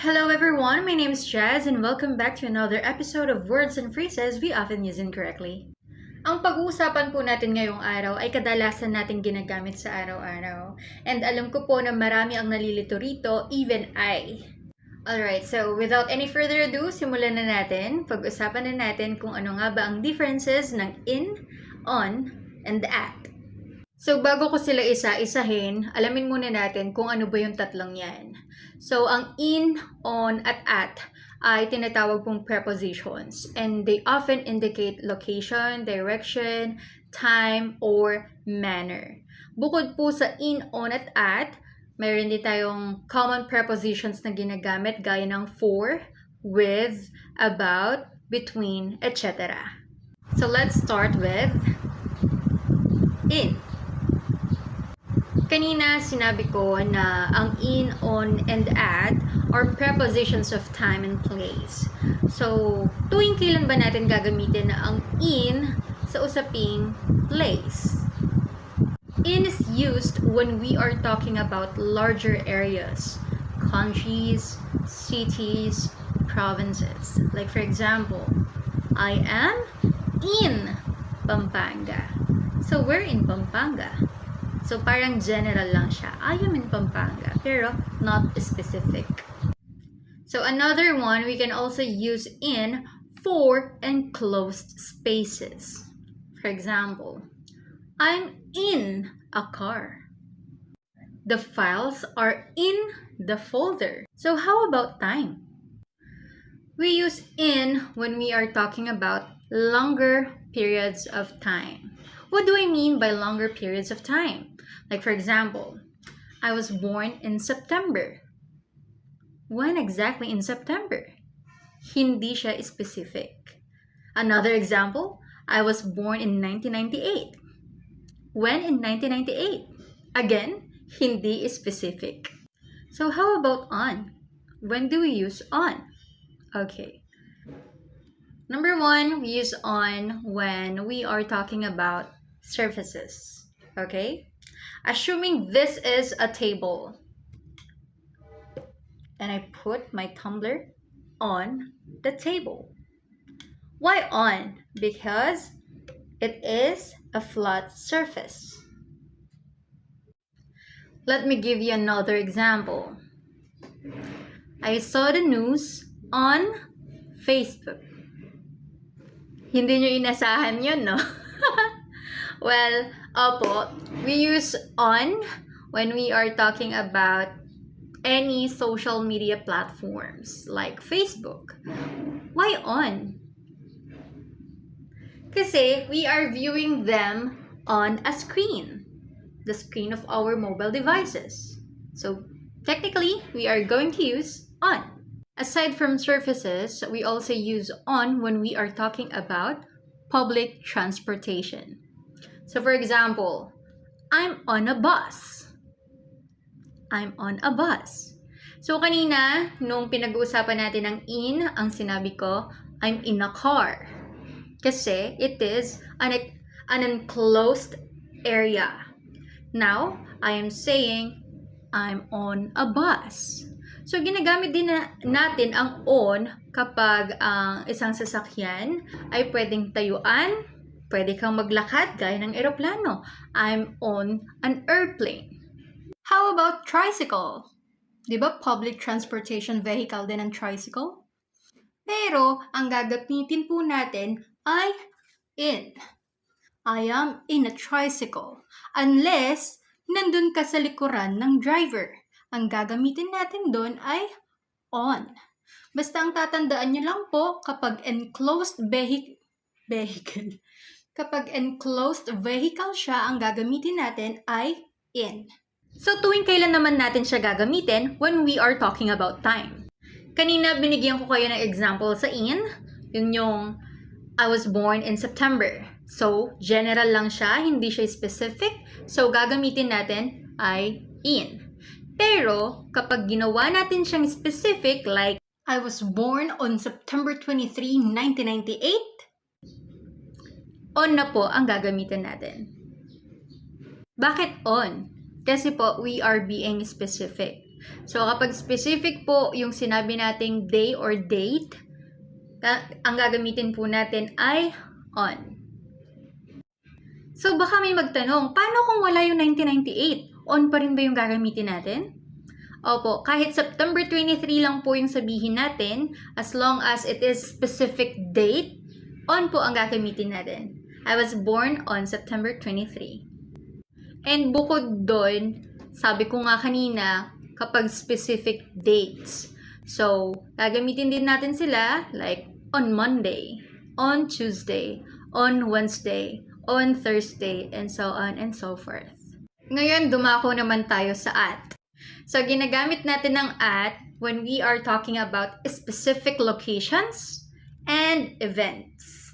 Hello everyone, my name is Jazz and welcome back to another episode of Words and Phrases We Often Use Incorrectly. Ang pag-uusapan po natin ngayong araw ay kadalasan nating ginagamit sa araw-araw. And alam ko po na marami ang nalilito rito, even I. Alright, so without any further ado, simulan na natin. Pag-usapan na natin kung ano nga ba ang differences ng in, on, and at. So, bago ko sila isa-isahin, alamin muna natin kung ano ba yung tatlong yan. So, ang in, on, at ay tinatawag pong prepositions. And they often indicate location, direction, time, or manner. Bukod po sa in, on, at, mayroon din tayong common prepositions na ginagamit gaya ng for, with, about, between, etc. So, let's start with in. Kanina, sinabi ko na ang in, on, and at are prepositions of time and place. So, tuwing kailan ba natin gagamitin na ang in sa usaping place? In is used when we are talking about larger areas, countries, cities, provinces. Like for example, I am in Pampanga. So, we're in Pampanga. So, parang general lang siya. I am in Pampanga, pero not specific. So, another one, we can also use in for enclosed spaces. For example, I'm in a car. The files are in the folder. So, how about time? We use in when we are talking about longer periods of time. What do I mean by longer periods of time? Like for example, I was born in September. When exactly in September? Hindi siya specific. Another example, I was born in 1998. When in 1998? Again, hindi specific. So how about on? When do we use on? Okay. Number one, we use on when we are talking about surfaces. Okay? Assuming this is a table and I put my tumbler on the table. Why on? Because it is a flat surface. Let me give you another example. I saw the news on Facebook. Hindi nyo inasahan yun, no? Well, opo, we use on when we are talking about any social media platforms like Facebook. Why on? Kasi we are viewing them on a screen, the screen of our mobile devices. So, technically, we are going to use on. Aside from surfaces, we also use on when we are talking about public transportation. So for example, I'm on a bus. I'm on a bus. So kanina, nung pinag-uusapan natin ng in, ang sinabi ko, I'm in a car. Kasi it is an enclosed area. Now, I am saying, I'm on a bus. So, ginagamit din natin ang on kapag ang isang sasakyan ay pwedeng tayuan, pwede kang maglakad gaya ng eroplano. I'm on an airplane. How about tricycle? Di ba public transportation vehicle din ang tricycle? Pero, ang gagamitin po natin ay in. I am in a tricycle. Unless, nandun ka sa likuran ng driver. Ang gagamitin natin doon ay on. Basta ang tatandaan nyo lang po kapag enclosed vehicle. Kapag enclosed vehicle siya, ang gagamitin natin ay in. So tuwing kailan naman natin siya gagamitin? When we are talking about time. Kanina binigyan ko kayo ng example sa in. Yun yung I was born in September. So general lang siya, hindi siya specific. So gagamitin natin ay in. Pero, kapag ginawa natin siyang specific, like, I was born on September 23, 1998, on na po ang gagamitin natin. Bakit on? Kasi po, we are being specific. So, kapag specific po yung sinabi nating day or date, ang gagamitin po natin ay on. So, baka may magtanong, paano kung wala yung 1998? On pa rin ba yung gagamitin natin? Opo, kahit September 23 lang po yung sabihin natin, as long as it is specific date, on po ang gagamitin natin. I was born on September 23. And bukod doon, sabi ko nga kanina, kapag specific dates. So, gagamitin din natin sila like on Monday, on Tuesday, on Wednesday, on Thursday, and so on and so forth. Ngayon, dumako naman tayo sa at. So, ginagamit natin ng at when we are talking about specific locations and events.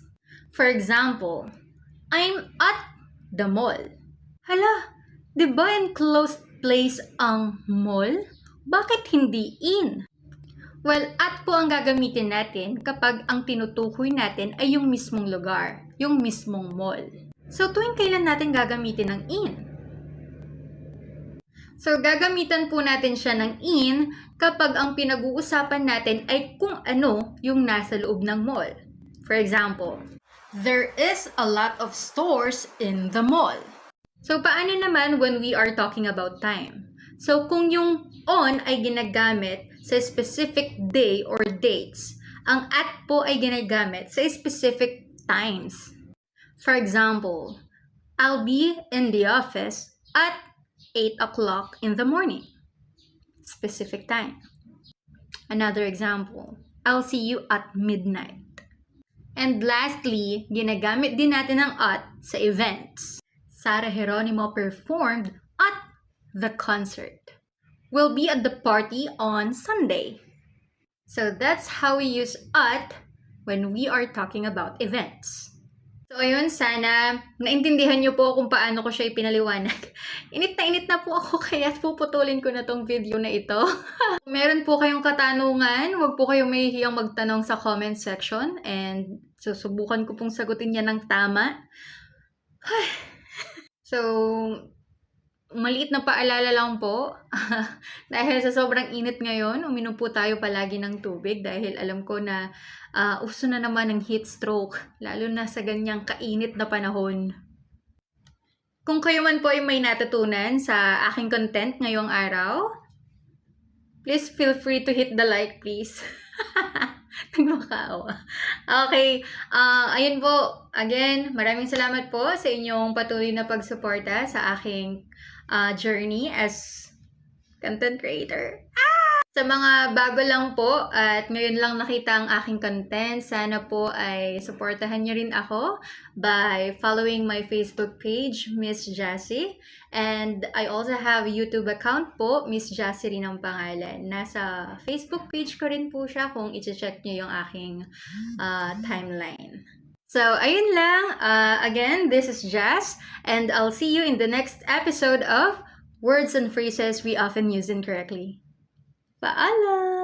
For example, I'm at the mall. Hala, di ba enclosed place ang mall? Bakit hindi in? Well, at po ang gagamitin natin kapag ang tinutukoy natin ay yung mismong lugar, yung mismong mall. So, tuwing kailan natin gagamitin ng in? So, gagamitan po natin siya ng in kapag ang pinag-uusapan natin ay kung ano yung nasa loob ng mall. For example, there is a lot of stores in the mall. So, paano naman when we are talking about time? So, kung yung on ay ginagamit sa specific day or dates, ang at po ay ginagamit sa specific times. For example, I'll be in the office at 8 o'clock in the morning. Specific time. Another example, I'll see you at midnight. And lastly, ginagamit din natin ang at sa events. Sarah Geronimo performed at the concert. We'll be at the party on Sunday. So that's how we use at when we are talking about events. So ayun, sana naintindihan niyo po kung paano ko siya ipinaliwanag. Init na po ako kaya puputulin ko na tong video na ito. Kung meron po kayong katanungan, huwag po kayong mahihiyang magtanong sa comment section and susubukan ko pong sagutin yan ng tama. So, maliit na paalala lang po. Dahil sa sobrang init ngayon, uminom po tayo palagi ng tubig dahil alam ko na uso na naman ng heat stroke, lalo na sa ganyang kainit na panahon. Kung kayo man po ay may natutunan sa aking content ngayong araw, please feel free to hit the like, please. Nagmakaawa. Okay, ayun po. Again, maraming salamat po sa inyong patuloy na pagsuporta sa aking journey as content creator. Sa mga bago lang po at ngayon lang nakita ang aking content, sana po ay supportahan niyo rin ako by following my Facebook page, Miss Jassy. And I also have YouTube account po, Miss Jassy rin ang pangalan. Nasa Facebook page ko rin po siya kung i-check niyo yung aking timeline. So, ayun lang. Again, this is Jazz and I'll see you in the next episode of Words and Phrases We Often Use Incorrectly. Paalam!